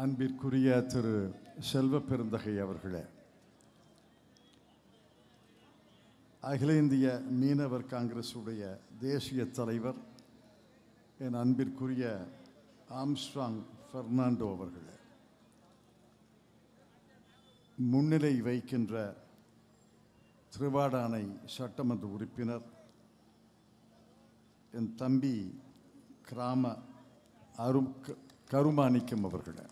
அன்பிற்குரிய திரு செல்வ பெருந்தகை அவர்களே, அகில இந்திய மீனவர் காங்கிரசுடைய தேசிய தலைவர் என் அன்பிற்குரிய ஆம்ஸ்ட்ராங் பெர்னாண்டோ அவர்களே, முன்னிலை வைக்கின்ற திருவாடானை சட்டமன்ற உறுப்பினர் என் தம்பி கிராம கருமாணிக்கம் அவர்களே,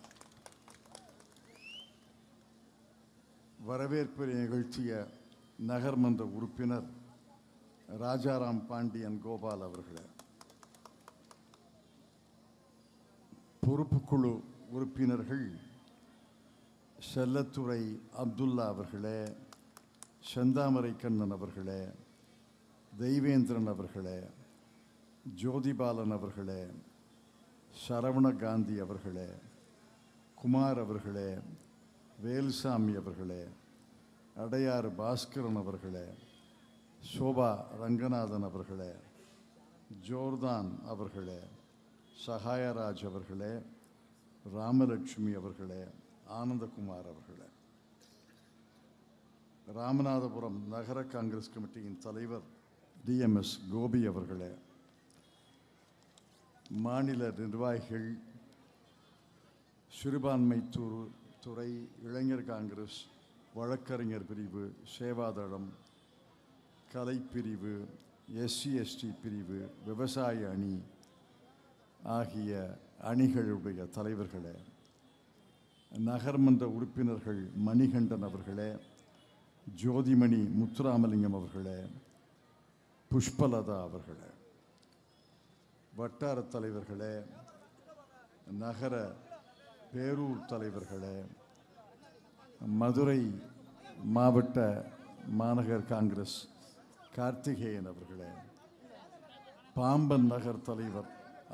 வரவேற்பு நிகழ்த்திய நகர்மன்ற உறுப்பினர் ராஜாராம் பாண்டியன் கோபால் அவர்களே, பொறுப்புக்குழு உறுப்பினர்கள் செல்லத்துறை அப்துல்லா அவர்களே, செந்தாமரை கண்ணன் அவர்களே, தெய்வேந்திரன் அவர்களே, ஜோதிபாலன் அவர்களே, சரவண காந்தி அவர்களே, குமார் அவர்களே, வேல்சாமி அவர்களே, அடையாறு பாஸ்கரன் அவர்களே, சோபா ரங்கநாதன் அவர்களே, ஜோர்தான் அவர்களே, சகாயராஜ் அவர்களே, ராமலட்சுமி அவர்களே, ஆனந்தகுமார் அவர்களே, ராமநாதபுரம் நகர காங்கிரஸ் கமிட்டியின் தலைவர் DMS கோபி அவர்களே, மாநில நிர்வாகிகள், சிறுபான்மை துறை, இளைஞர் காங்கிரஸ், வழக்கறிஞர் பிரிவு, சேவாதளம், கலைப்பிரிவு, SC/ST பிரிவு, விவசாய அணி ஆகிய அணிகளுடைய தலைவர்களே, நகர்மன்ற உறுப்பினர்கள் மணிகண்டன் அவர்களே, ஜோதிமணி முத்துராமலிங்கம் அவர்களே, புஷ்பலதா அவர்களே, வட்டார தலைவர்களே, நகர பேரூர் தலைவர்களே, மதுரை மாவட்ட மாநகர் காங்கிரஸ் கார்த்திகேயன் அவர்களே, பாம்பன் நகர் தலைவர்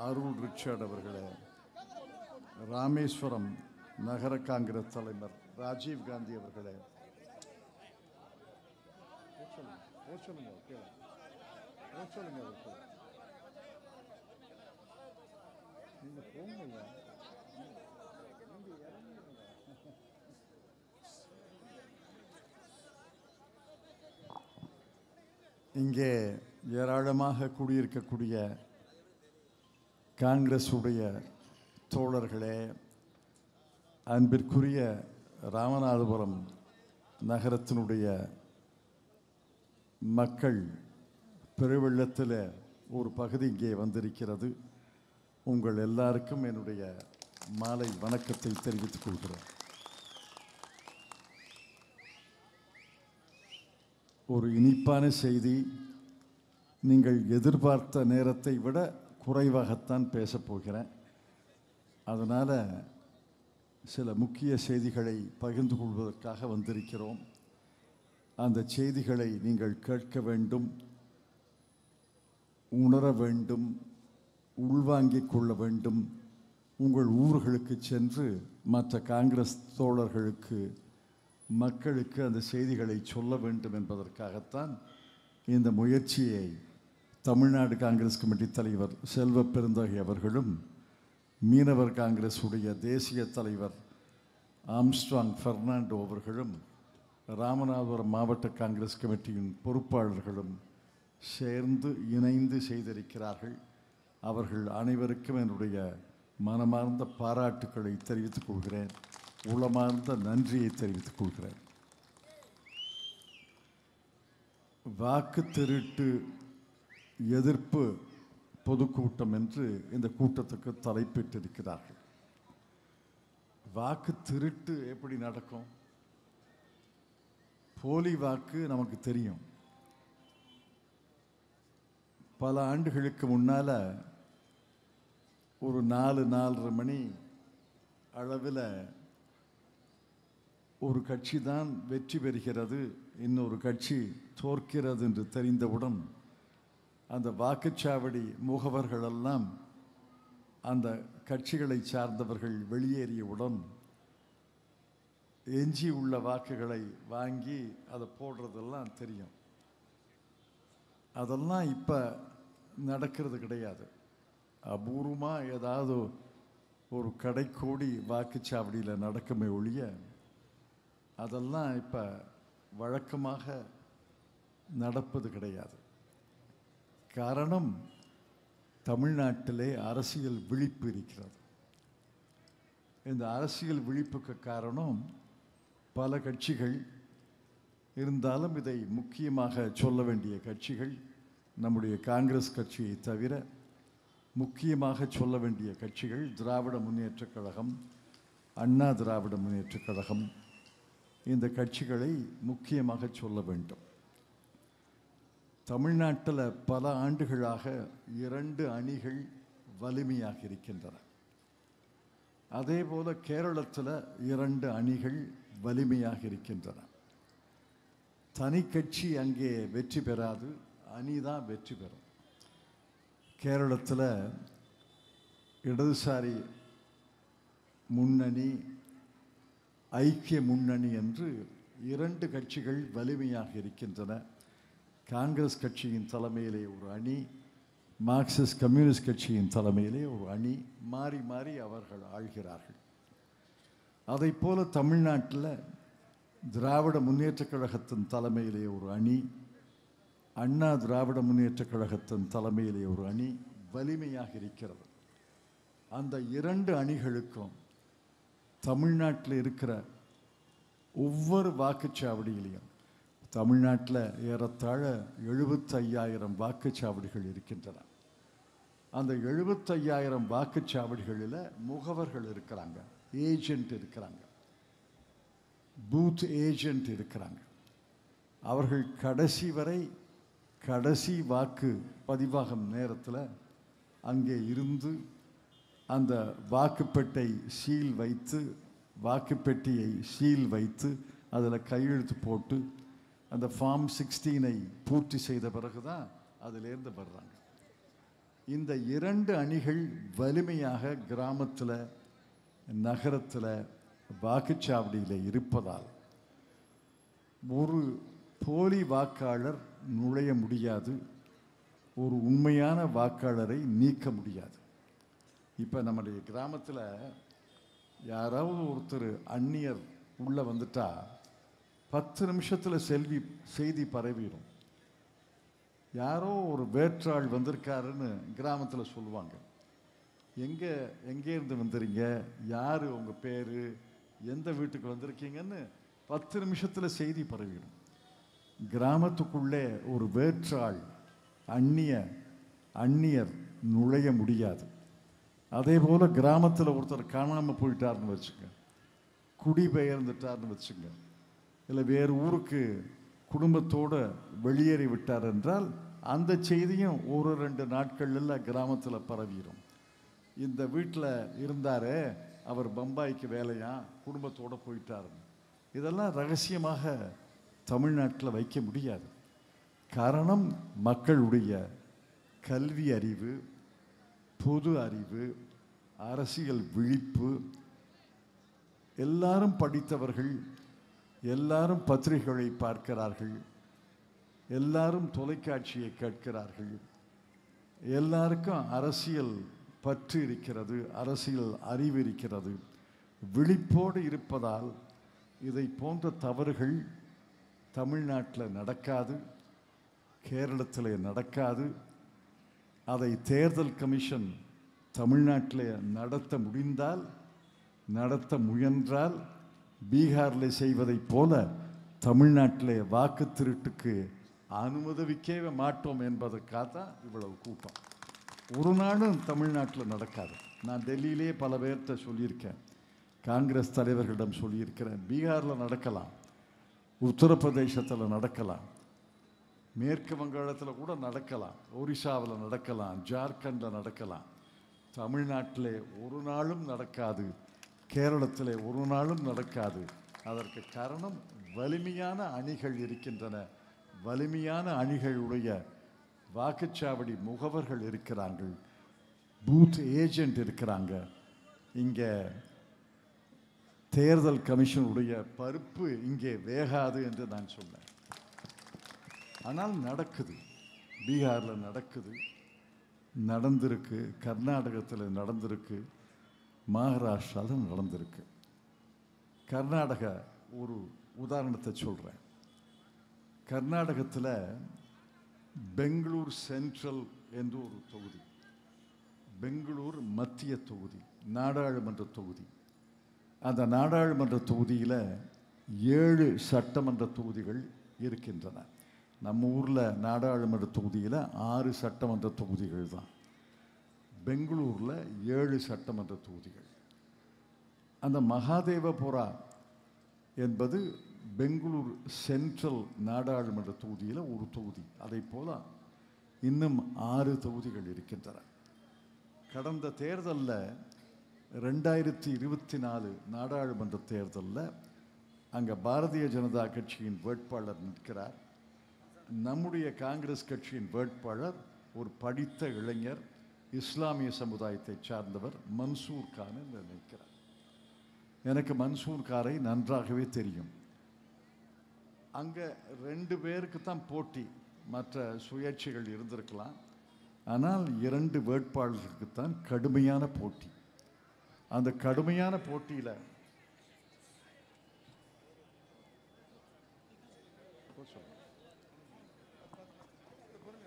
அருள் ரிச்சர்ட் அவர்களே, ராமேஸ்வரம் நகர காங்கிரஸ் தலைவர் ராஜீவ் காந்தி அவர்களே, இங்கே ஏராளமாக கூடியிருக்கக்கூடிய காங்கிரஸுடைய தோழர்களே, அன்பிற்குரிய ராமநாதபுரம் நகரத்தினுடைய மக்கள் பெருவெள்ளத்தில் ஒரு பகுதி இங்கே வந்திருக்கிறது. உங்கள் எல்லாருக்கும் என்னுடைய மாலை வணக்கத்தை தெரிவித்துக் கொள்கிறேன். ஒரு இனிப்பான செய்தி. நீங்கள் எதிர்பார்த்த நேரத்தை விட குறைவாகத்தான் பேசப்போகிறேன். அதனால் சில முக்கிய செய்திகளை பகிர்ந்து கொள்வதற்காக வந்திருக்கிறோம். அந்த செய்திகளை நீங்கள் கேட்க வேண்டும், உணர வேண்டும், உள்வாங்கிக் கொள்ள வேண்டும். உங்கள் ஊர்களுக்கு சென்று மற்ற காங்கிரஸ் தோழர்களுக்கு, மக்களுக்கு அந்த செய்திகளை சொல்ல வேண்டும் என்பதற்காகத்தான் இந்த முயற்சியை தமிழ்நாடு காங்கிரஸ் கமிட்டி தலைவர் செல்வ பெருந்தகை அவர்களும், மீனவர் காங்கிரஸ் உடைய தேசிய தலைவர் ஆம்ஸ்ட்ராங் பெர்னாண்டோ அவர்களும், ராமநாதபுரம் மாவட்ட காங்கிரஸ் கமிட்டியின் பொறுப்பாளர்களும் சேர்ந்து இணைந்து செய்திருக்கிறார்கள். அவர்கள் அனைவருக்கும் என்னுடைய மனமார்ந்த பாராட்டுக்களை தெரிவித்துக் கொள்கிறேன், உளமார்ந்த நன்றியை தெரிவித்துக் கொள்கிறேன். வாக்கு திருட்டு எதிர்ப்பு பொதுக்கூட்டம் என்று இந்த கூட்டத்துக்கு தலைப்பிட்டிருக்கிறார்கள். வாக்கு திருட்டு எப்படி நடக்கும்? போலி வாக்கு நமக்கு தெரியும். பல ஆண்டுகளுக்கு முன்னால் ஒரு 4-4:30 மணி அளவில் ஒரு கட்சி தான் வெற்றி பெறுகிறது, இன்னொரு கட்சி தோற்கிறது என்று தெரிந்தவுடன் அந்த வாக்குச்சாவடி முகவர்களெல்லாம் அந்த கட்சிகளை சார்ந்தவர்கள் வெளியேறியவுடன் எஞ்சி உள்ள வாக்குகளை வாங்கி அதை போடுறதெல்லாம் தெரியும். அதெல்லாம் இப்போ நடக்கிறது கிடையாது. அபூர்வமாக ஏதாவது ஒரு கடைக்கோடி வாக்குச்சாவடியில் நடக்குமே ஒழிய அதெல்லாம் இப்போ வழக்கமாக நடப்பது கிடையாது. காரணம், தமிழ்நாட்டிலே அரசியல் விழிப்பு இருக்கிறது. இந்த அரசியல் விழிப்புக்கு காரணம் பல கட்சிகள் இருந்தாலும் இதை முக்கியமாக சொல்ல வேண்டிய கட்சிகள் நம்முடைய காங்கிரஸ் கட்சியை தவிர முக்கியமாக சொல்ல வேண்டிய கட்சிகள் திராவிட முன்னேற்றக் கழகம், அண்ணா திராவிட முன்னேற்றக் கழகம். இந்த கட்சிகளை முக்கியமாக சொல்ல வேண்டும். தமிழ்நாட்டில் பல ஆண்டுகளாக 2 அணிகள் வலிமையாக இருக்கின்றன. அதே போல கேரளத்தில் 2 அணிகள் வலிமையாக இருக்கின்றன. தனி கட்சி அங்கே வெற்றி பெறாது, அணிதான் வெற்றி பெறும். கேரளத்தில் இடதுசாரி முன்னணி, ஐக்கிய முன்னணி என்று 2 கட்சிகள் வலிமையாக இருக்கின்றன. காங்கிரஸ் கட்சியின் தலைமையிலே ஒரு அணி, மார்க்சிஸ்ட் கம்யூனிஸ்ட் கட்சியின் தலைமையிலே ஒரு அணி, மாறி மாறி அவர்கள் ஆள்கிறார்கள். அதை போல தமிழ்நாட்டில் திராவிட முன்னேற்றக் கழகத்தின் தலைமையிலே ஒரு அணி, அண்ணா திராவிட முன்னேற்றக் கழகத்தின் தலைமையிலே ஒரு அணி வலிமையாக இருக்கிறது. அந்த 2 அணிகளுக்கும் தமிழ்நாட்டில் இருக்கிற ஒவ்வொரு வாக்குச்சாவடியிலையும், தமிழ்நாட்டில் ஏறத்தாழ 75,000 வாக்குச்சாவடிகள் இருக்கின்றன. அந்த 75,000 வாக்குச்சாவடிகளில் முகவர்கள் இருக்கிறாங்க, ஏஜென்ட் இருக்கிறாங்க, பூத் ஏஜென்ட் இருக்கிறாங்க. அவர்கள் கடைசி வரை, கடைசி வாக்கு பதிவாகும் நேரத்தில் அங்கே இருந்து அந்த வாக்குப்பெட்டை சீல் வைத்து, வாக்குப்பெட்டியை சீல் வைத்து அதில் கையெழுத்து போட்டு அந்த ஃபார்ம் 16ஐ பூர்த்தி செய்த பிறகு தான் அதிலேருந்து வர்றாங்க. இந்த 2 அணிகள் வலிமையாக கிராமத்தில், நகரத்தில், வாக்குச்சாவடியில் இருப்பதால் ஒரு போலி வாக்காளர் நுழைய முடியாது, ஒரு உண்மையான வாக்காளரை நீக்க முடியாது. இப்போ நம்முடைய கிராமத்தில் யாராவது ஒருத்தர் அந்நியர் உள்ளே வந்துட்டா 10 நிமிஷத்தில் செய்தி பரவிடும். யாரோ ஒரு வேற்றாள் வந்திருக்காருன்னு கிராமத்தில் சொல்லுவாங்க. எங்கேருந்து வந்துறீங்க, யார் உங்கள் பேர், எந்த வீட்டுக்கு வந்திருக்கீங்கன்னு 10 நிமிஷத்தில் செய்தி பரவிடும். கிராமத்துக்குள்ளே ஒரு வேற்றாள், அந்நியர் நுழைய முடியாது. அதே போல் கிராமத்தில் ஒருத்தர் காணாமல் போயிட்டார்னு வச்சுங்க, குடிபெயர்ந்துட்டார்னு வச்சுங்க, இல்லை வேறு ஊருக்கு குடும்பத்தோடு வெளியேறி விட்டார் என்றால் அந்த செய்தியும் 1-2 நாட்களில் கிராமத்தில் பரவிடும். இந்த வீட்டில் இருந்தாரே, அவர் பம்பாய்க்கு வேலையா, குடும்பத்தோடு போயிட்டார். இதெல்லாம் ரகசியமாக தமிழ்நாட்டில் வைக்க முடியாது. காரணம், மக்களுடைய கல்வி அறிவு, பொது அறிவு, அரசியல் விழிப்பு, எல்லாரும் படித்தவர்கள், எல்லாரும் பத்திரிகைகளை பார்க்கிறார்கள், எல்லாரும் தொலைக்காட்சியை கேட்கிறார்கள், எல்லாருக்கும் அரசியல் பற்று இருக்கிறது, அரசியல் அறிவு இருக்கிறது. விழிப்போடு இருப்பதால் இதை போன்ற தவறுகள் தமிழ்நாட்டில் நடக்காது, கேரளத்தில் நடக்காது. அதை தேர்தல் கமிஷன் தமிழ்நாட்டில் நடத்த முடிந்தால், நடத்த முயன்றால், பீகாரில் செய்வதைப் போல தமிழ்நாட்டில் வாக்கு திருட்டுக்கு அனுமதிக்கவே மாட்டோம் என்பதற்காக தான் இவ்வளவு கூட்டம். ஒரு நாளும் தமிழ்நாட்டில் நடக்காது. நான் டெல்லியிலே பல பேர்கிட்ட சொல்லியிருக்கேன், காங்கிரஸ் தலைவர்களிடம் சொல்லியிருக்கிறேன். பீகாரில் நடக்கலாம், உத்தரப்பிரதேசத்தில் நடக்கலாம், மேற்கு வங்காளத்தில் கூட நடக்கலாம், ஒரிசாவில் நடக்கலாம், ஜார்க்கண்டில் நடக்கலாம். தமிழ்நாட்டிலே ஒரு நாளும் நடக்காது, கேரளத்தில் ஒரு நாளும் நடக்காது. அதற்கு காரணம், வலிமையான அணிகள் இருக்கின்றன, வலிமையான அணிகளுடைய வாக்குச்சாவடி முகவர்கள் இருக்கிறார்கள், பூத் ஏஜென்ட் இருக்கிறாங்க. இங்கே தேர்தல் கமிஷனுடைய பருப்பு இங்கே வேகாது என்று நான் சொன்னேன். ஆனால் நடக்குது, பீகாரில் நடக்குது, நடந்திருக்கு, கர்நாடகத்தில் நடந்திருக்கு, மகாராஷ்டிராவில் நடந்திருக்கு. கர்நாடகா ஒரு உதாரணத்தை சொல்கிறேன். கர்நாடகத்தில் பெங்களூர் சென்ட்ரல் என்று ஒரு தொகுதி, பெங்களூர் மத்திய தொகுதி, நாடாளுமன்ற தொகுதி. அந்த நாடாளுமன்ற தொகுதியில் 7 சட்டமன்ற தொகுதிகள் இருக்கின்றன. நம்ம ஊரில் நாடாளுமன்ற தொகுதியில் 6 சட்டமன்ற தொகுதிகள் தான். பெங்களூரில் 7 சட்டமன்ற தொகுதிகள். அந்த மகாதேவபுரா என்பது பெங்களூர் சென்ட்ரல் நாடாளுமன்ற தொகுதியில் ஒரு தொகுதி. அதை போல இன்னும் 6 தொகுதிகள் இருக்கின்றன. கடந்த தேர்தலில் 2024 நாடாளுமன்ற தேர்தலில் அங்கே பாரதிய ஜனதா கட்சியின் வேட்பாளர் நிற்கிறார். நம்முடைய காங்கிரஸ் கட்சியின் வேட்பாளர் ஒரு படித்த இளைஞர், இஸ்லாமிய சமுதாயத்தை சார்ந்தவர் மன்சூர் கான் என்று நினைக்கிறார். எனக்கு மன்சூர் காரை நன்றாகவே தெரியும். அங்கே 2 பேருக்கு தான் போட்டி, மற்ற சுயேட்சைகள் இருந்திருக்கலாம். ஆனால் 2 வேட்பாளர்களுக்கு தான் கடுமையான போட்டி. அந்த கடுமையான போட்டியில்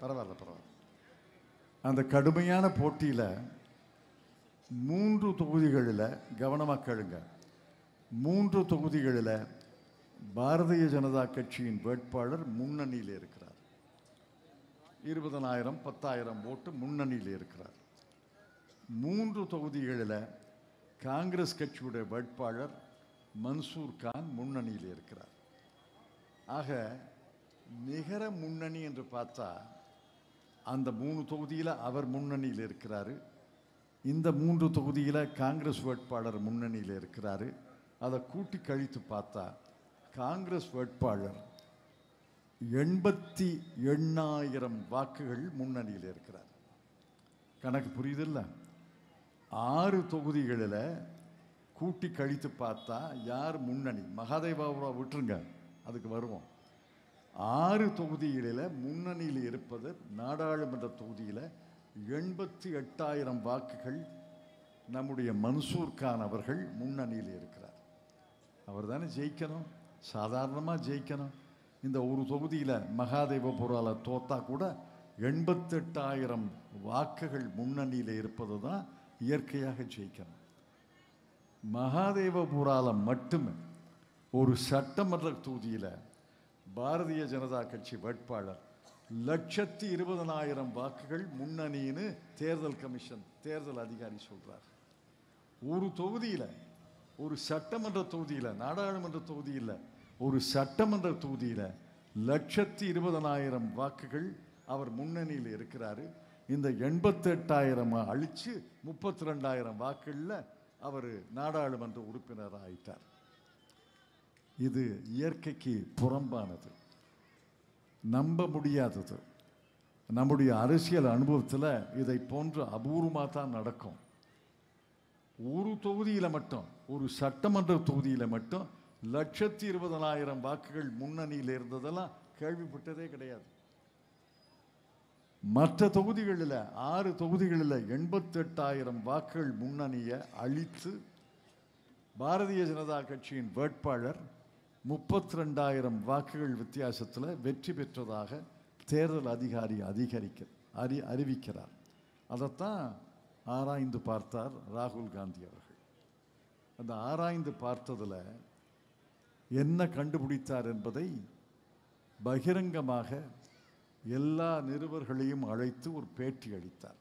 பரவாயில்ல, அந்த கடுமையான போட்டியில் 3 தொகுதிகளில் கவனமாக கேளுங்க, 3 தொகுதிகளில் பாரதிய ஜனதா கட்சியின் வேட்பாளர் முன்னணியில் இருக்கிறார். 20,000 10,000 ஓட்டு முன்னணியில் இருக்கிறார். 3 தொகுதிகளில் காங்கிரஸ் கட்சியுடைய வேட்பாளர் மன்சூர் கான் முன்னணியில் இருக்கிறார். ஆக நிகர முன்னணி என்று பார்த்தா அந்த 3 தொகுதியில் அவர் முன்னணியில் இருக்கிறாரு. இந்த 3 தொகுதியில் காங்கிரஸ் வேட்பாளர் முன்னணியில் இருக்கிறாரு. அதை கூட்டி கழித்து பார்த்தா காங்கிரஸ் வேட்பாளர் 88,000 வாக்குகள் முன்னணியில் இருக்கிறார். கணக்கு புரியுதில்ல? 6 தொகுதிகளில் கூட்டி கழித்து பார்த்தா யார் முன்னணி? மகாதேவபுரா விட்டுருங்க, அதுக்கு வருவோம். 6 தொகுதிகளில் முன்னணியில் இருப்பது நாடாளுமன்ற தொகுதியில் 88,000 வாக்குகள் நம்முடைய மன்சூர் கான் அவர்கள் முன்னணியில் இருக்கிறார். அவர் தானே ஜெயிக்கணும், சாதாரணமாக ஜெயிக்கணும். இந்த ஒரு தொகுதியில் மகாதேவபுராவில் தோத்தா கூட 88,000 வாக்குகள் முன்னணியில் இருப்பது தான் இயற்கையாக ஜெயிக்கணும். மகாதேவபுராவில் மட்டுமே ஒரு சட்டமன்ற தொகுதியில் பாரதிய ஜனதா கட்சி வேட்பாளர் 120,000 வாக்குகள் முன்னணின்னு தேர்தல் கமிஷன், தேர்தல் அதிகாரி சொல்றார். ஒரு தொகுதியில், ஒரு சட்டமன்ற தொகுதியில், நாடாளுமன்ற தொகுதியில், ஒரு சட்டமன்ற தொகுதியில் 120,000 வாக்குகள் அவர் முன்னணியில் இருக்கிறாரு. இந்த 88,000 அழிச்சு 32,000 வாக்குகளில் அவர் நாடாளுமன்ற உறுப்பினர் ஆயிட்டார். இது இயற்கைக்கு புறம்பானது, நம்ப முடியாதது. நம்முடைய அரசியல் அனுபவத்தில் இதை போன்று அபூர்வமாக தான் நடக்கும். ஒரு தொகுதியில் மட்டும், ஒரு சட்டமன்ற தொகுதியில் மட்டும் 120,000 வாக்குகள் முன்னணியில் இருந்ததெல்லாம் கேள்விப்பட்டதே கிடையாது. மற்ற தொகுதிகளில் 6 தொகுதிகளில் 88,000 வாக்குகள் முன்னணியை அழித்து பாரதிய ஜனதா கட்சியின் வேட்பாளர் 32,000 வாக்குகள் வித்தியாசத்தில் வெற்றி பெற்றதாக தேர்தல் அதிகாரி அறிவிக்கிறார். அதைத்தான் ஆராய்ந்து பார்த்தார் ராகுல் காந்தி அவர்கள். அந்த ஆராய்ந்து பார்த்ததில் என்ன கண்டுபிடித்தார் என்பதை பகிரங்கமாக எல்லா நிருபர்களையும் அழைத்து ஒரு பேட்டி அளித்தார்.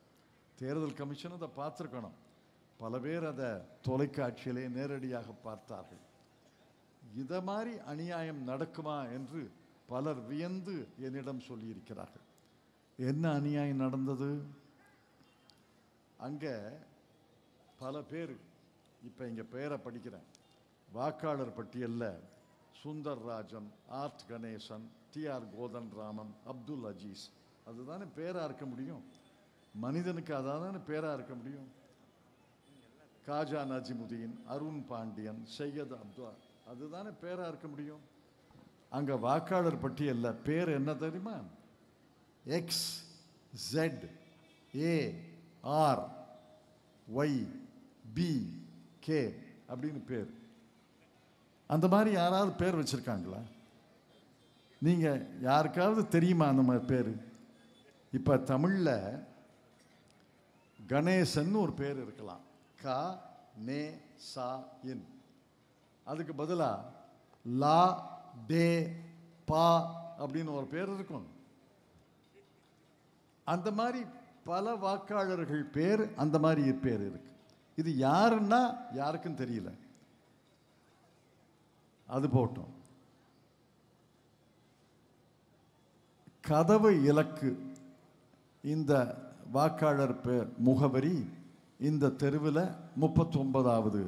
தேர்தல் கமிஷன் அதை பார்த்துருக்கணும். பல பேர் அதை தொலைக்காட்சியிலே நேரடியாக பார்த்தார்கள். இதை மாதிரி அநியாயம் நடக்குமா என்று பலர் வியந்து என்னிடம் சொல்லியிருக்கிறார்கள். என்ன அநியாயம் நடந்தது? அங்கே பல பேர், இப்போ இங்கே பெயரை படிக்கிறேன், வாக்காளர் பட்டியலில் சுந்தர் ராஜன், ஆர்ட் கணேசன், டிஆர் கோதன் ராமன், அப்துல் அஜீஸ், அதுதானே பேராக இருக்க முடியும்? மனிதனுக்கு அதானே பேராக இருக்க முடியும்? காஜா நஜிமுதீன், அருண் பாண்டியன், சையத் அப்துல்லா, அதுதானே பேராக இருக்க முடியும்? அங்கே வாக்காளர் பட்டியலில் பேர் என்ன தெரியுமா? XZARYB கே அப்படின்னு பேர். அந்த மாதிரி யாராவது பேர் வச்சிருக்காங்களா? நீங்க யாருக்காவது தெரியுமா அந்த மாதிரி பேர்? இப்ப தமிழ்ல கணேசன் ஒரு பேர் இருக்கலாம், க நே சா இன். அதுக்கு பதிலா லா டே பா அப்படின்னு ஒரு பேர் இருக்கும். அந்த மாதிரி பல வாக்காளர்கள் பேர் அந்த மாதிரி பேர் இருக்கு. இது யாருன்னா யாருக்கும் தெரியல. அது போட்டோம். கதவு இலக்கு இந்த வாக்காளர் பேர் முகவரி இந்த தெருவில் 39வது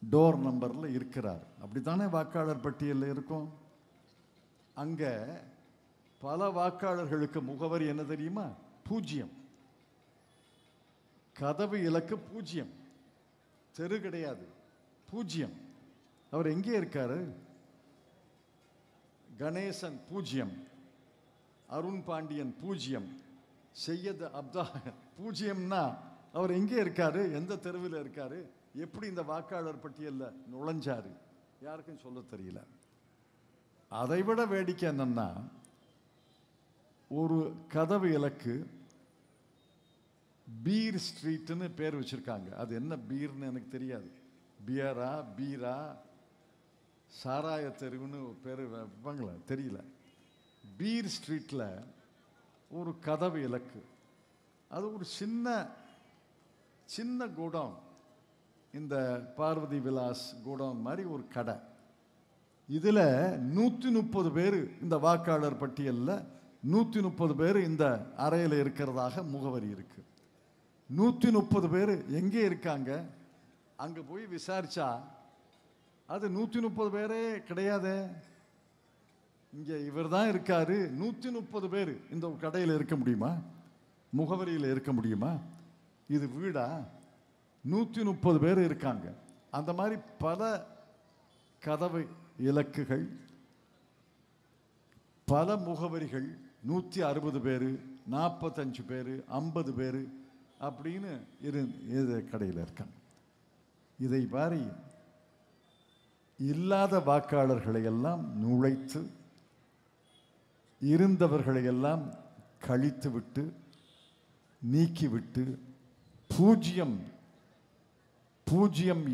டோர் நம்பர்ல இருக்கிறார். அப்படித்தானே வாக்காளர் பட்டியலில் இருக்கும். அங்க பல வாக்காளர்களுக்கு முகவரி என்ன தெரியுமா? 0. கதவு இலக்கு 0, தெரு கிடையாது, 0. அவர் எங்கே இருக்காரு? கணேசன் 0, அருண் பாண்டியன் 0, செய்யத் அப்தா 0ன்னா அவர் எங்கே இருக்காரு? எந்த தெருவில் இருக்காரு? எப்படி இந்த வாக்காளர் பட்டியலில் நுழைஞ்சாரு? யாருக்கும் சொல்ல தெரியல. அதைவிட வேடிக்கை என்னன்னா, ஒரு கதவு இலக்கு பீர் ஸ்ட்ரீட்னு பேர் வச்சிருக்காங்க. அது என்ன பீர்னு எனக்கு தெரியாது. பியரா பீரா சாராய தெருவுன்னு பேர் வைப்பாங்களா தெரியல. பீர் ஸ்ட்ரீட்ல ஒரு கதவு இலக்கு. அது ஒரு சின்ன சின்ன கோடவுன், இந்த பார்வதி விலாஸ் கோடவுன் மாதிரி ஒரு கடை. இதுல 130 பேர் இந்த வாக்காளர் பட்டியலில் 130 பேர் இந்த அறையில் இருக்கிறதாக முகவரி இருக்கு. 130 பேர் எங்கே இருக்காங்க? அங்க போய் விசாரிச்சா அது 130 பேரே கிடையாது. இங்க இவர் தான் இருக்காரு. 130 பேர் இந்த கடையில் இருக்க முடியுமா? முகவரியில் இருக்க முடியுமா? இது வீடா? 130 பேர் இருக்காங்க. அந்த மாதிரி பல கதவு இலக்குகள், பல முகவரிகள், 160 பேர், 45 பேர், 50 பேர் அப்படின்னு இது கடையில் இருக்காங்க. இதை மாதிரி இல்லாத வாக்காளர்களை எல்லாம் நுழைத்து இருந்தவர்களை எல்லாம் கழித்து விட்டு நீக்கிவிட்டு 0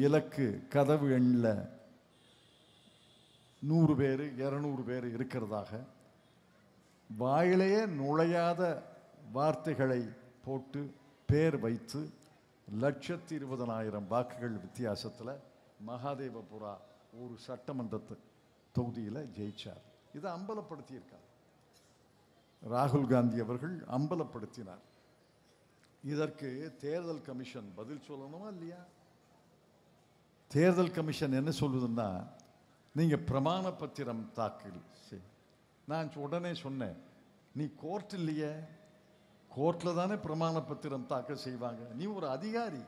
இலக்கு கதவு எண்ணில் 100 பேர் 200 பேர் இருக்கிறதாக வாயிலேயே நுழையாத வார்த்தைகளை போட்டு பேர் வைத்து 1,20,000 வாக்குகள் வித்தியாசத்தில் மகாதேவபுரா ஒரு சட்டமன்ற தொகுதியில் ஜெயிச்சார். இதை அம்பலப்படுத்தியிருக்கார் ராகுல் காந்தி அவர்கள், அம்பலப்படுத்தினார். இதற்கு தேர்தல் கமிஷன் பதில் சொல்லணுமா இல்லையா? தேர்தல் கமிஷன் என்ன சொல்லுதுன்னா, நீங்க பிரமாண பத்திரம் தாக்கல் செய். நான் உடனே சொன்னேன், நீ கோர்ட் இல்லையே, கோர்ட்ல தானே பிரமாண பத்திரம் தாக்கல் செய்வாங்க. நீ ஒரு அதிகாரி.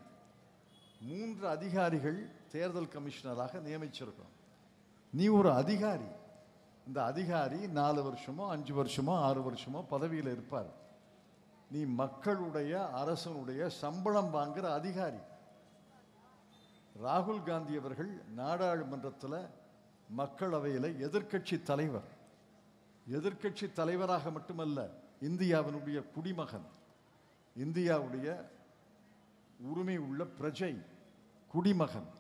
3 அதிகாரிகள் தேர்தல் கமிஷனராக நியமிச்சிருக்கோம். நீ ஒரு அதிகாரி. இந்த அதிகாரி 4 வருஷமோ 5 வருஷமோ 6 வருஷமோ பதவியில் இருப்பார். நீ மக்களுடைய அரசனுடைய சம்பளம் வாங்குற அதிகாரி. ராகுல் காந்தி அவர்கள் நாடாளுமன்றத்தில் மக்களவையில் எதிர்க்கட்சி தலைவர். எதிர்க்கட்சி தலைவராக மட்டுமல்ல, இந்தியாவினுடைய குடிமகன், இந்தியாவுடைய உரிமை உள்ள பிரஜை, குடிமகன்.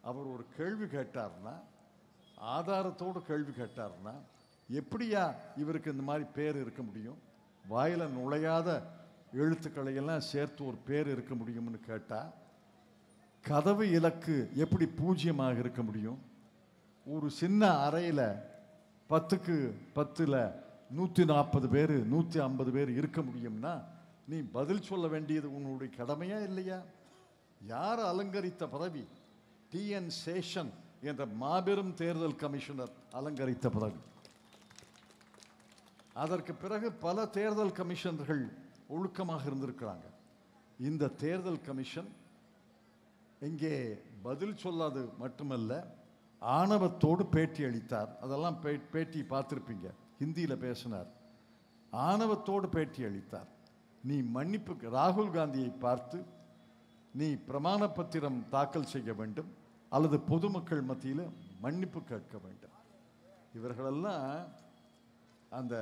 அவர் ஒரு கேள்வி கேட்டார்னா, ஆதாரத்தோடு கேள்வி கேட்டார்னா, எப்படியா இவருக்கு இந்த மாதிரி பேர் இருக்க முடியும்? வாயில நுழையாத எழுத்துக்களை எல்லாம் சேர்த்து ஒரு பேர் இருக்க முடியும்னு கேட்டா, கதவு இலக்கு எப்படி 0 இருக்க முடியும்? ஒரு சின்ன அறையில் 10க்கு 10ல் 140 பேர் 150 பேர் இருக்க முடியும்னா நீ பதில் சொல்ல வேண்டியது உன்னுடைய கடமையா இல்லையா? யார் அலங்கரித்த பதவி? TN சேஷன் என்ற மாபெரும் தேர்தல் கமிஷனர் அலங்கரித்த பதவி. அதற்கு பிறகு பல தேர்தல் கமிஷனர்கள் ஒழுக்கமாக இருந்திருக்கிறாங்க. இந்த தேர்தல் கமிஷன் இங்கே பதில் சொல்லாது மட்டுமல்ல, ஆணவத்தோடு பேட்டி அளித்தார். அதெல்லாம் பேட்டி பார்த்திருப்பீங்க, ஹிந்தியில் பேசினார். ஆணவத்தோடு பேட்டி அளித்தார். நீ மன்னிப்பு, ராகுல் காந்தியை பார்த்து நீ பிரமாண பத்திரம் தாக்கல் செய்ய வேண்டும் அல்லது பொதுமக்கள் மத்தியில் மன்னிப்பு கேட்க வேண்டும். இவர்களெல்லாம் அந்த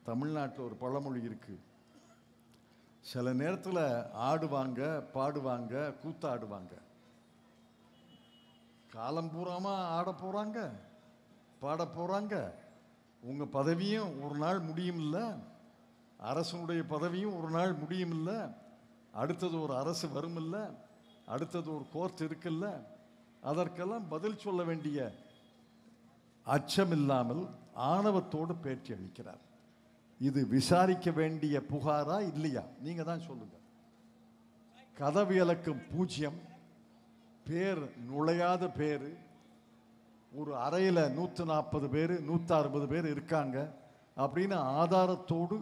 தமிழ்நாட்டில் ஒரு பழமொழி இருக்கு, சில நேரத்தில் ஆடுவாங்க, பாடுவாங்க, கூத்தாடுவாங்க. காலம் பூராமா ஆட போறாங்க, பாட போறாங்க. உங்க பதவியும் ஒரு நாள் முடியும் இல்ல, அரசனுடைய பதவியும் ஒரு நாள் முடியும் இல்ல, அடுத்தது ஒரு அரசு வரும் இல்ல, அடுத்தது ஒரு கோர்ட் இருக்குல்ல. அதற்கெல்லாம் பதில் சொல்ல வேண்டிய அச்சமில்லாமல் ஆணவத்தோடு பேட்டி அளிக்கிறார். இது விசாரிக்க வேண்டிய புகாரா இல்லையா? நீங்க தான் சொல்லுங்க. கதவியலுக்கு 0, பேர் நுழையாத பேரு, ஒரு அறையில் 140 பேர் 160 பேர் இருக்காங்க அப்படின்னு ஆதாரத்தோடு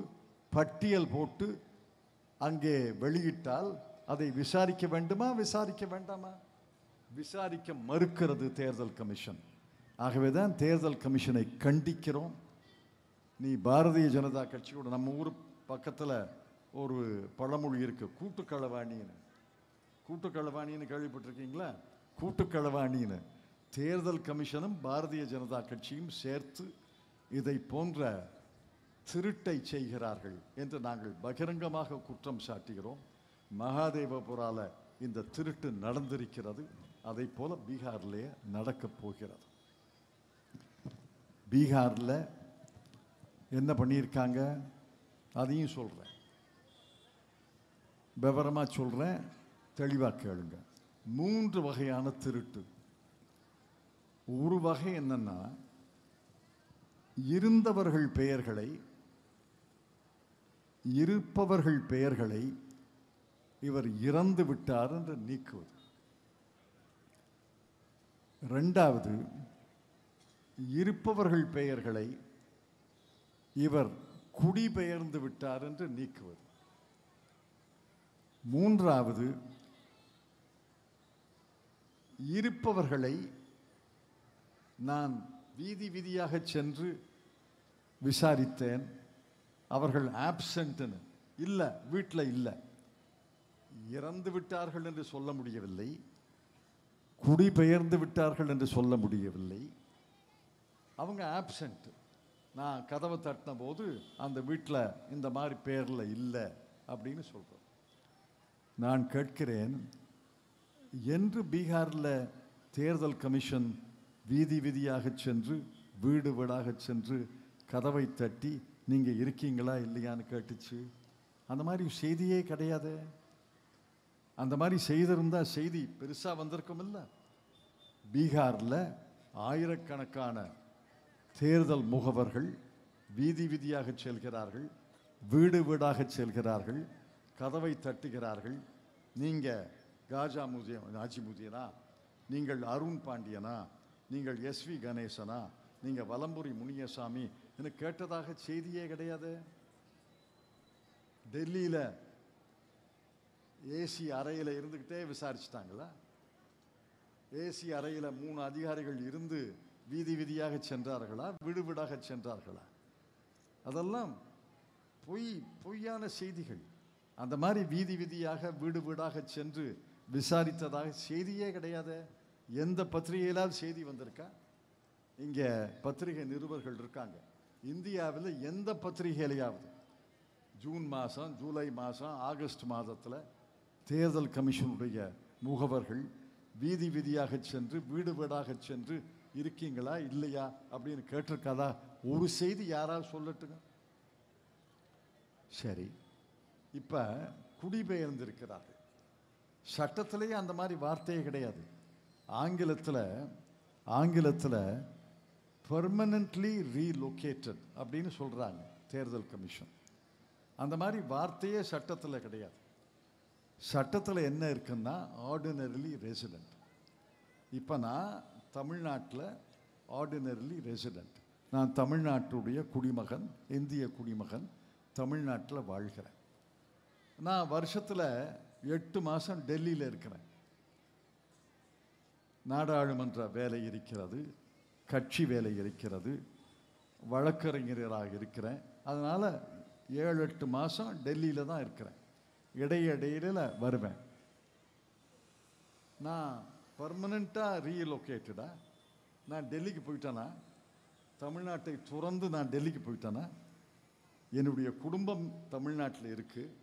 பட்டியல் போட்டு அங்கே வெளியிட்டால் அதை விசாரிக்க வேண்டுமா, விசாரிக்க வேண்டாமா? விசாரிக்க மறுக்கிறது தேர்தல் கமிஷன். ஆகவே தான் தேர்தல் கமிஷனை கண்டிக்கிறோம். நீ பாரதிய ஜனதா கட்சியோட, நம்ம ஊர் பக்கத்தில் ஒரு பழமொழி இருக்கு, கூட்டுக்களவாணின்னு. கூட்டுக்களவாணின்னு கேள்விப்பட்டிருக்கீங்களா? கூட்டுக்களவாணின்னு தேர்தல் கமிஷனும் பாரதிய ஜனதா கட்சியும் சேர்த்து இதை போன்ற திருட்டை செய்கிறார்கள் என்று நாங்கள் பகிரங்கமாக குற்றம் சாட்டுகிறோம். மகாதேவபுரால இந்த திருட்டு நடந்திருக்கிறது. அதை போல பீகார்லேயே நடக்கப் போகிறது. பீகாரில் என்ன பண்ணியிருக்காங்க அதையும் சொல்கிறேன், விவரமாக சொல்கிறேன், தெளிவாக கேளுங்க. 3 வகையான திருட்டு. ஒரு வகை என்னன்னா, இருந்தவர்கள் பெயர்களை, இருப்பவர்கள் பெயர்களை இவர் இறந்து விட்டார் என்று நீக்குவது. 2வது, இருப்பவர்கள் பெயர்களை இவர் குடிபெயர்ந்து விட்டார் என்று நீக்குவது. 3வது, இருப்பவர்களை நான் வீதி வீதியாக சென்று விசாரித்தேன், அவர்கள் ஆப்சென்ட்னு இல்லை, வீட்டில் இல்லை, இறந்து விட்டார்கள் என்று சொல்ல முடியவில்லை, குடிபெயர்ந்து விட்டார்கள் என்று சொல்ல முடியவில்லை, அவங்க ஆப்சென்ட். நான் கதவை தட்டின போது அந்த வீட்டில் இந்த மாதிரி பேரில் இல்லை அப்படின்னு சொல்கிறோம். நான் கேட்கிறேன், என்று பீகாரில் தேர்தல் கமிஷன் வீதி வீதியாக சென்று வீடு வீடாக சென்று கதவை தட்டி நீங்கள் இருக்கீங்களா இல்லையான்னு கேட்டுச்சு? அந்த மாதிரி செய்தியே கிடையாது. அந்த மாதிரி செய்திருந்தால் செய்தி பெருசாக வந்திருக்கும் இல்லை. பீகாரில் ஆயிரக்கணக்கான தேர்தல் முகவர்கள் வீதி வீதியாக செல்கிறார்கள், வீடு வீடாக செல்கிறார்கள், கதவை தட்டுகிறார்கள். நீங்கள் காஜா நாஜிமுதீனா, நீங்கள் அருண் பாண்டியனா, நீங்கள் எஸ்வி கணேசனா, நீங்கள் வலம்புரி முனியசாமி என்று கேட்டதாக செய்தியே கிடையாது. டெல்லியில் ஏசி அறையில் இருந்துக்கிட்டே விசாரிச்சிட்டாங்களா? ஏசி அறையில் 3 அதிகாரிகள் இருந்து வீதி வீதியாக சென்றார்களா, வீடு வீடாக சென்றார்களா? அதெல்லாம் பொய்யான செய்திகள். அந்த மாதிரி வீதி வீதியாக வீடு வீடாக சென்று விசாரித்ததாக செய்தியே கிடையாது. எந்த பத்திரிகையிலாவது செய்தி வந்திருக்கா? இங்கே பத்திரிகை நிருபர்கள் இருக்காங்க. இந்தியாவில் எந்த பத்திரிகையிலையாவது ஜூன் மாதம், ஜூலை மாதம், ஆகஸ்ட் மாதத்தில் தேர்தல் கமிஷனுடைய முகவர்கள் வீதி வீதியாக சென்று வீடு வீடாக சென்று இருக்கீங்களா இல்லையா அப்படின்னு கேட்டிருக்காதா? ஒரு செய்தி யாராவது சொல்லட்டுங்க. சரி, இப்போ குடிபெயர்ந்திருக்கிறார்கள். சட்டத்திலேயே அந்த மாதிரி வார்த்தையே கிடையாது. ஆங்கிலத்தில் பெர்மனன்ட்லி ரீலொகேட்டட் அப்படின்னு சொல்கிறாங்க தேர்தல் கமிஷன். அந்த மாதிரி வார்த்தையே சட்டத்தில் கிடையாது. சட்டத்தில் என்ன இருக்குன்னா ஆர்டினரிலி ரெசிடென்ட். இப்போ நான் தமிழ்நாட்டில் ஆர்டினரிலி ரெசிடென்ட், நான் தமிழ்நாட்டுடைய குடிமகன், இந்திய குடிமகன், தமிழ்நாட்டில் வாழ்கிறேன். நான் வருஷத்தில் 8 மாதம் டெல்லியில் இருக்கிறேன். நாடாளுமன்ற வேலை இருக்கிறது, கட்சி வேலை இருக்கிறது, வழக்கறிஞராக இருக்கிறேன். அதனால் 7-8 மாதம் டெல்லியில் தான் இருக்கிறேன். இடையில வருவேன். நான் பர்மனெண்ட்டாக ரீலொகேட்டடா? நான் டெல்லிக்கு போயிட்டேனா? தமிழ்நாட்டை துறந்து நான் டெல்லிக்கு போயிட்டேனா? என்னுடைய குடும்பம் தமிழ்நாட்டில் இருக்குது,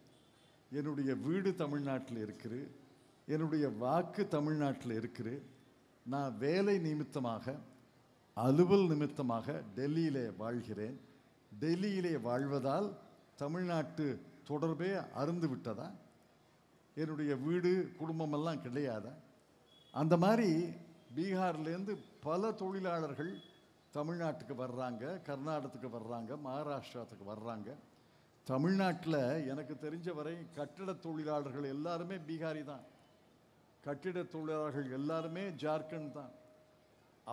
என்னுடைய வீடு தமிழ்நாட்டில் இருக்குது, என்னுடைய வாக்கு தமிழ்நாட்டில் இருக்குது. நான் வேலை நிமித்தமாக, அலுவல் நிமித்தமாக டெல்லியிலே வாழ்கிறேன். டெல்லியிலே வாழ்வதால் தமிழ்நாட்டு தொடர்பே அருந்து விட்டதா? என்னுடைய வீடு குடும்பமெல்லாம் கிடையாதா? அந்த மாதிரி பீகார்லேருந்து பல தொழிலாளர்கள் தமிழ்நாட்டுக்கு வர்றாங்க, கர்நாடகத்துக்கு வர்றாங்க, மகாராஷ்டிராத்துக்கு வர்றாங்க. தமிழ்நாட்டில் எனக்கு தெரிஞ்ச வரை கட்டிட தொழிலாளர்கள் எல்லாருமே பீகாரி தான், கட்டிட தொழிலாளர்கள் எல்லாருமே ஜார்க்கண்ட் தான்.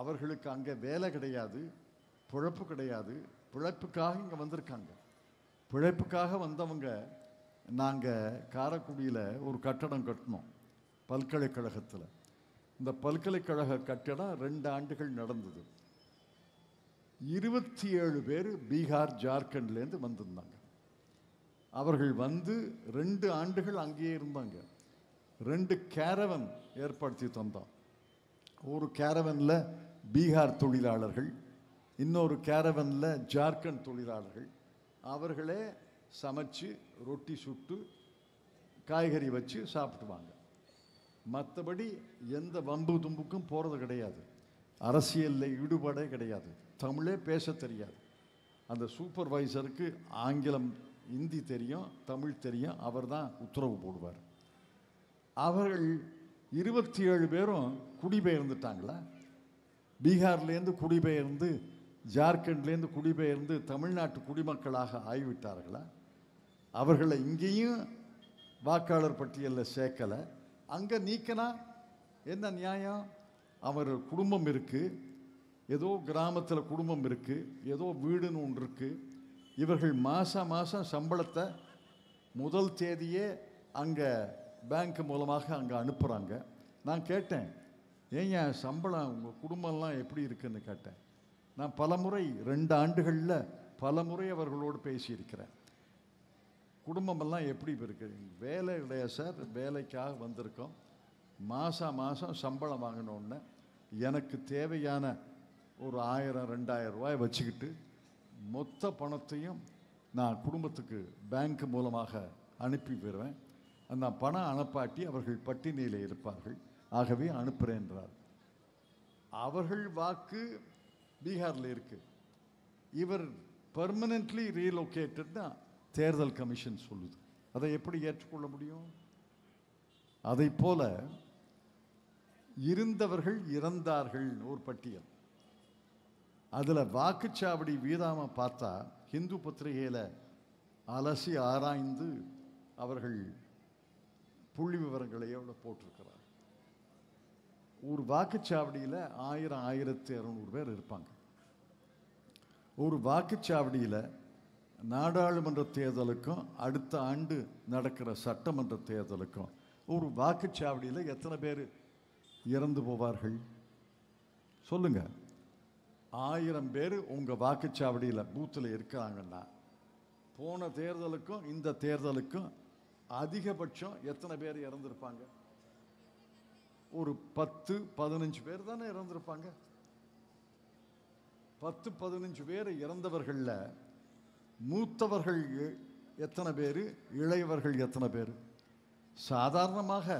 அவர்களுக்கு அங்கே வேலை கிடையாது, பிழைப்பு கிடையாது. பிழைப்புக்காக இங்கே வந்திருக்காங்க. பிழைப்புக்காக வந்தவங்க, நாங்கள் காரைக்குடியில் ஒரு கட்டடம் கட்டினோம் பல்கலைக்கழகத்தில். இந்த பல்கலைக்கழக கட்டடம் 2 ஆண்டுகள் நடந்தது. 27 பேர் பீகார் ஜார்க்கண்ட்லேருந்து வந்திருந்தாங்க. அவர்கள் வந்து 2 ஆண்டுகள் அங்கேயே இருந்தாங்க. 2 கேரவன் ஏற்படுத்தி தந்தோம். ஒரு கேரவனில் பீகார் தொழிலாளர்கள், இன்னொரு கேரவனில் ஜார்க்கண்ட் தொழிலாளர்கள். அவர்களே சமைச்சு ரொட்டி சுட்டு காய்கறி வச்சு சாப்பிடுவாங்க. மற்றபடி எந்த வம்பு தும்புக்கும் போகிறது கிடையாது. அரசியலில் ஈடுபாடே கிடையாது. தமிழே பேச தெரியாது. அந்த சூப்பர்வைசருக்கு ஆங்கிலம், இந்தி தெரியும், தமிழ் தெரியும். அவர் தான் உத்தரவு போடுவார். அவர்கள் 27 பேரும் குடிபெயர்ந்துட்டாங்களா? பீகார்லேருந்து குடிபெயர்ந்து, ஜார்க்கண்ட்லேருந்து குடிபெயர்ந்து தமிழ்நாட்டு குடிமக்களாக ஆகிவிட்டார்களா? அவர்களை இங்கேயும் வாக்காளர் பட்டியலில் சேர்க்கலை, அங்கே நீக்கினா என்ன நியாயம்? அவர் குடும்பம் இருக்குது, ஏதோ கிராமத்தில் குடும்பம் இருக்குது, ஏதோ வீடுன்னு ஒன்று இருக்குது. இவர்கள் மாதம் சம்பளத்தை முதல் தேதியே அங்கே பேங்க் மூலமாக அங்கே அனுப்புகிறாங்க. நான் கேட்டேன், ஏங்க சம்பளம் உங்கள் குடும்பம்லாம் எப்படி இருக்குன்னு கேட்டேன். நான் பலமுறை 2 ஆண்டுகளில் பலமுறை அவர்களோடு பேசியிருக்கிறேன். குடும்பமெல்லாம் எப்படி இருக்கு? வேலை கிடையாது சார், வேலைக்காக வந்திருக்கோம், மாதம் சம்பளம் வாங்கினோன்னு எனக்கு தேவையான ஒரு 1000-2000 ரூபாய் வச்சுக்கிட்டு மொத்த பணத்தையும் நான் குடும்பத்துக்கு பேங்க் மூலமாக அனுப்பி பெறுவேன். அந்த பணம் அனுப்பாட்டி அவர்கள் பட்டினியில் இருப்பார்கள், ஆகவே அனுப்புகிறேன்றார். அவர்கள் வாக்கு பீகாரில் இருக்கு. இவர் பெர்மனன்ட்லி ரீலோகேட்டட் தான் தேர்தல் கமிஷன் சொல்லுது. அதை எப்படி ஏற்றுக்கொள்ள முடியும்? அதை போல இருந்தவர்கள் இறந்தார்கள் ஒரு பட்டியல். அதில் வாக்குச்சாவடி வீதாம பார்த்தா ஹிந்து பத்திரிகையில் அலசி ஆராய்ந்து அவர்கள் புள்ளி விவரங்களை எவ்வளோ போட்டிருக்கிறார். ஒரு வாக்குச்சாவடியில் 1000-1200 பேர் இருப்பாங்க. ஒரு வாக்குச்சாவடியில் நாடாளுமன்ற தேர்தலுக்கும் அடுத்த ஆண்டு நடக்கிற சட்டமன்ற தேர்தலுக்கும் ஒரு வாக்குச்சாவடியில் எத்தனை பேர் இறந்து போவார்கள் சொல்லுங்க? 1000 பேர் உங்கள் வாக்குச்சாவடியில் பூத்தில் இருக்கிறாங்கன்னா போன தேர்தலுக்கும் இந்த தேர்தலுக்கும் அதிகபட்சம் எத்தனை பேர் இறந்துருப்பாங்க? ஒரு 10-15 பேர் தானே இறந்துருப்பாங்க. 10-15 பேர் இறந்தவர்களில் மூத்தவர்கள் எத்தனை பேர், இளையவர்கள் எத்தனை பேர்? சாதாரணமாக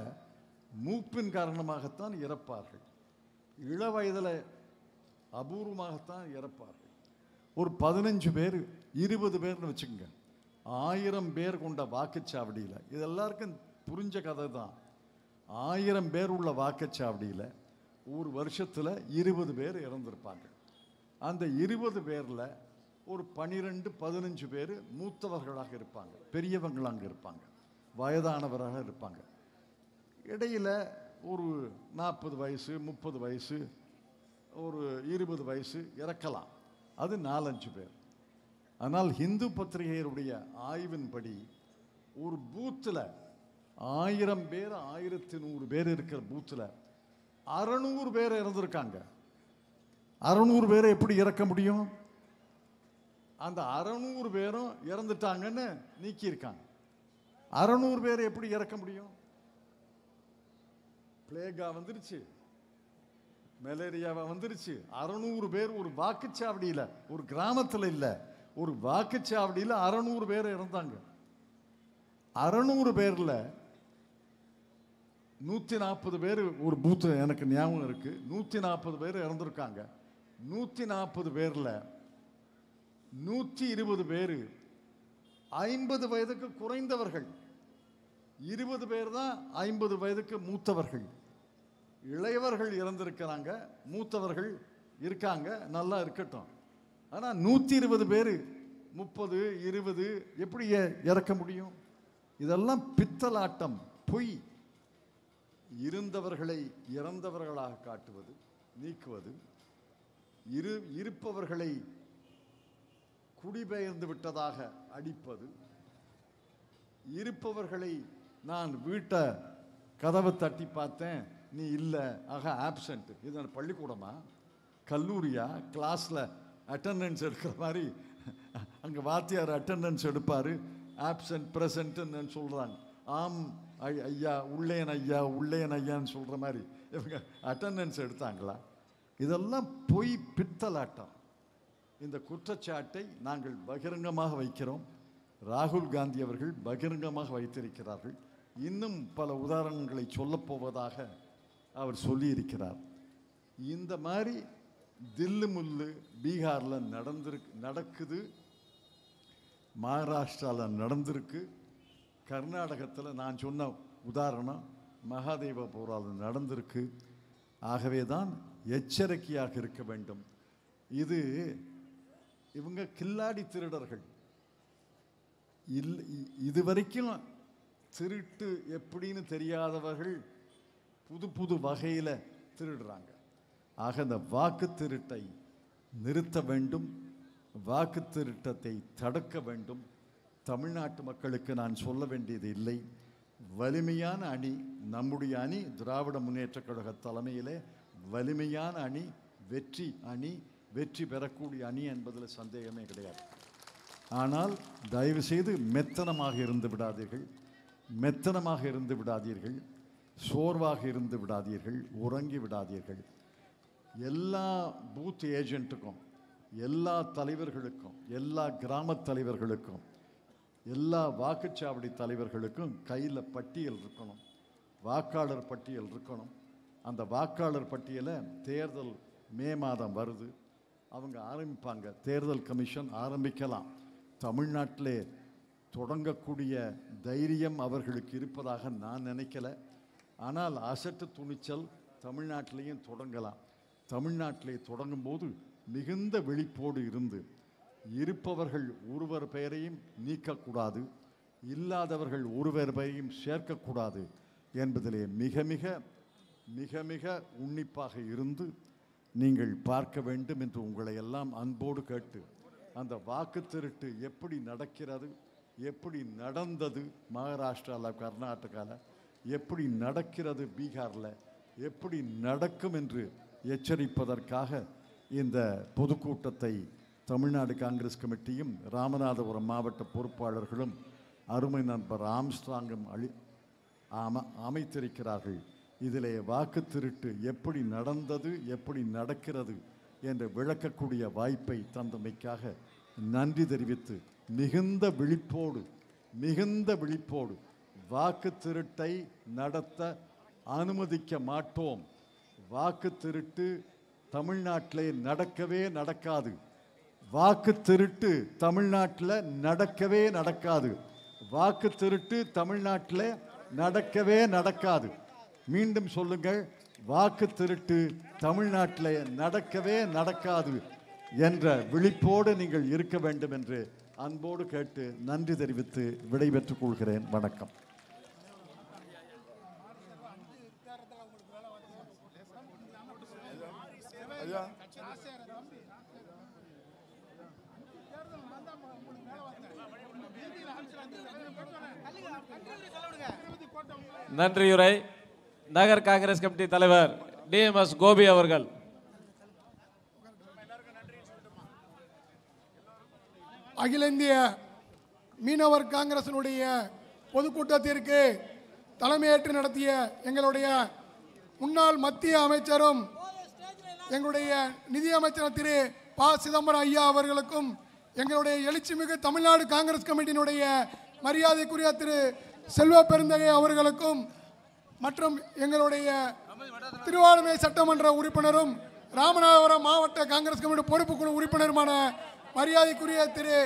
மூப்பின் காரணமாகத்தான் இறப்பார்கள், இள வயதில் அபூர்வமாகத்தான் இறப்பார்கள். ஒரு 15 பேர் 20 பேர்னு வச்சுக்கோங்க, 1000 பேர் கொண்ட வாக்குச்சாவடியில், இது எல்லாருக்கும் புரிஞ்ச கதை தான். 1000 பேர் உள்ள வாக்குச்சாவடியில் ஒரு வருஷத்தில் 20 பேர் இறந்துருப்பாங்க. அந்த 20 பேரில் ஒரு 12-15 பேர் மூத்தவர்களாக இருப்பாங்க, பெரியவங்கள் அங்கே இருப்பாங்க, வயதானவராக இருப்பாங்க. இடையில் ஒரு 40 வயசு, 30 வயசு, ஒரு 20 வயசு இறக்கலாம், அது 4-5 பேர். ஆனால் ஹிந்து பத்திரிகையுடைய ஆய்வின்படி ஒரு பூத்தில் 1000 பேர் 1100 பேர் இருக்கிற பூத்தில் 600 பேர் இறந்துருக்காங்க. 600 பேரை எப்படி இறக்க முடியும்? அந்த 600 பேரும் இறந்துட்டாங்கன்னு நீக்கியிருக்காங்க. 600 பேரை எப்படி இறக்க முடியும்? பிளேகா வந்துருச்சு, மலேரியாவை வந்துருச்சு. 600 பேர் ஒரு வாக்குச்சாவடியில், ஒரு கிராமத்தில் இல்லை, ஒரு வாக்குச்சாவடியில் 600 பேர் இறந்தாங்க. 600 பேர்ல 140 பேர் ஒரு பூத்து எனக்கு ஞாபகம் இருக்கு. 140 பேர் இறந்துருக்காங்க. 140 பேர்ல 120 பேர் 50 வயதுக்கு குறைந்தவர்கள், 20 பேர் தான் 50 வயதுக்கு மூத்தவர்கள். இளையவர்கள் இறந்திருக்கிறாங்க, மூத்தவர்கள் இருக்காங்க, நல்லா இருக்கட்டும். ஆனால் 120 பேர் 30 20 எப்படி இறக்க முடியும்? இதெல்லாம் பித்தலாட்டம், பொய். இருந்தவர்களை இறந்தவர்களாக காட்டுவது, நீக்குவது, இருப்பவர்களை குடிபெயர்ந்து விட்டதாக அடிப்பது, இருப்பவர்களை நான் வீட்டை கதவை தட்டி பார்த்தேன், நீ இல்லை, ஆக ஆப்சண்ட். இது பள்ளிக்கூடமா, கல்லூரியா? கிளாஸில் அட்டெண்டன்ஸ் எடுக்கிற மாதிரி அங்கே வாத்தியார் அட்டெண்டன்ஸ் எடுப்பார், ஆப்சண்ட் ப்ரெசண்ட்டுன்னு சொல்கிறாங்க. ஆம் ஐயா, உள்ளேன் ஐயா, உள்ளேன் ஐயான்னு சொல்கிற மாதிரி இவங்க அட்டெண்டன்ஸ் எடுத்தாங்களா? இதெல்லாம் பொய், பித்தலாட்டம். இந்த குற்றச்சாட்டை நாங்கள் பகிரங்கமாக வைக்கிறோம். ராகுல் காந்தி அவர்கள் பகிரங்கமாக வைத்திருக்கிறார்கள். இன்னும் பல உதாரணங்களை சொல்லப்போவதாக அவர் சொல்லியிருக்கிறார். இந்த மாதிரி தில்லு முல்லு பீகாரில் நடக்குது, மகாராஷ்டிராவில் நடந்திருக்கு, கர்நாடகத்தில் நான் சொன்ன உதாரணம் மகாதேவபுராவில் நடந்திருக்கு. ஆகவே தான் எச்சரிக்கையாக இருக்க வேண்டும். இவங்க கில்லாடி திருடர்கள். இதுவரைக்கும் திருட்டு எப்படின்னு தெரியாதவர்கள் புது புது வகையில் திருடுறாங்க. ஆக இந்த வாக்கு திருட்டை நிறுத்த வேண்டும், வாக்கு திருட்டத்தை தடுக்க வேண்டும். தமிழ்நாட்டு மக்களுக்கு நான் சொல்ல வேண்டியது இல்லை. வலிமையான அணி நம்முடைய அணி, திராவிட முன்னேற்றக் கழக தலைமையிலே வலிமையான அணி, வெற்றி அணி, வெற்றி பெறக்கூடிய அணி என்பதில் சந்தேகமே கிடையாது. ஆனால் தயவு செய்து மெத்தனமாக இருந்து விடாதீர்கள், மெத்தனமாக இருந்து விடாதீர்கள், சோர்வாக இருந்து விடாதீர்கள், உறங்கி விடாதீர்கள். எல்லா பூத் ஏஜென்ட்டுக்கும், எல்லா தலைவர்களுக்கும், எல்லா கிராம தலைவர்களுக்கும், எல்லா வாக்குச்சாவடி தலைவர்களுக்கும் கையில் பட்டியல் இருக்கணும், வாக்காளர் பட்டியல் இருக்கணும். அந்த வாக்காளர் பட்டியலை தேர்தல் மே மாதம் வருது, அவங்க ஆரம்பிப்பாங்க, தேர்தல் கமிஷன் ஆரம்பிக்கலாம். தமிழ்நாட்டிலே தொடங்கக்கூடிய தைரியம் அவர்களுக்கு இருப்பதாக நான் நினைக்கல. ஆனால் அசட்டு துணிச்சல் தமிழ்நாட்டிலையும் தொடங்கலாம். தமிழ்நாட்டிலே தொடங்கும்போது மிகுந்த விழிப்போடு இருந்து, இருப்பவர்கள் ஒருவர் பெயரையும் நீக்கக்கூடாது, இல்லாதவர்கள் ஒருவர் பெயரையும் சேர்க்கக்கூடாது என்பதிலே மிக மிக மிக மிக உன்னிப்பாக இருந்து நீங்கள் பார்க்க வேண்டும் என்று உங்களை எல்லாம் அன்போடு கேட்டு, அந்த வாக்கு திருட்டு எப்படி நடக்கிறது, எப்படி நடந்தது மகாராஷ்டிராவில், கர்நாடகாவில் எப்படி நடக்கிறது, பீகாரில் எப்படி நடக்கும் என்று எச்சரிப்பதற்காக இந்த பொதுக்கூட்டத்தை தமிழ்நாடு காங்கிரஸ் கமிட்டியும் ராமநாதபுரம் மாவட்ட பொறுப்பாளர்களும் அருமை நண்பர் ஆம்ஸ்ட்ராங்கும் அமைத்திருக்கிறார்கள். இதிலே வாக்கு திருட்டு எப்படி நடந்தது, எப்படி நடக்கிறது என்று விளக்கக்கூடிய வாய்ப்பை தந்தமைக்காக நன்றி தெரிவித்து, மிகுந்த விழிப்போடு வாக்கு திருட்டை நடத்த அனுமதிக்க மாட்டோம். வாக்கு திருட்டு தமிழ்நாட்டிலே நடக்கவே நடக்காது. வாக்கு திருட்டு தமிழ்நாட்டில் நடக்கவே நடக்காது. வாக்கு திருட்டு தமிழ்நாட்டில் நடக்கவே நடக்காது. மீண்டும் சொல்லுங்கள், வாக்கு திருட்டு தமிழ்நாட்டில் நடக்கவே நடக்காது என்ற விழிப்போடு நீங்கள் இருக்க வேண்டும் என்று அன்போடு கேட்டு நன்றி தெரிவித்து விடைபெற்றுக் கொள்கிறேன். வணக்கம். நன்றியுரை நகர் காங்கிரஸ் கமிட்டி தலைவர் டிஎம்எஸ் கோபி அவர்கள். அகில இந்திய மீனவர் காங்கிரசினுடைய பொதுக்கூட்டத்திற்கு தலைமையேற்று நடத்திய எங்களுடைய முன்னாள் மத்திய அமைச்சரும் எங்களுடைய நிதியமைச்சர் திரு ப சிதம்பரம் ஐயா அவர்களுக்கும், எங்களுடைய எழுச்சிமிகு தமிழ்நாடு காங்கிரஸ் கமிட்டியினுடைய மரியாதைக்குரிய திரு செல்வ பெருந்தகை அவர்களுக்கும், மற்றும் எங்களுடைய திருவாரூர் சட்டமன்ற உறுப்பினரும் ராமநாதபுரம் மாவட்ட காங்கிரஸ் கமிட்டி பொறுப்புக்குழு உறுப்பினருமான மரியாதைக்குரிய திரு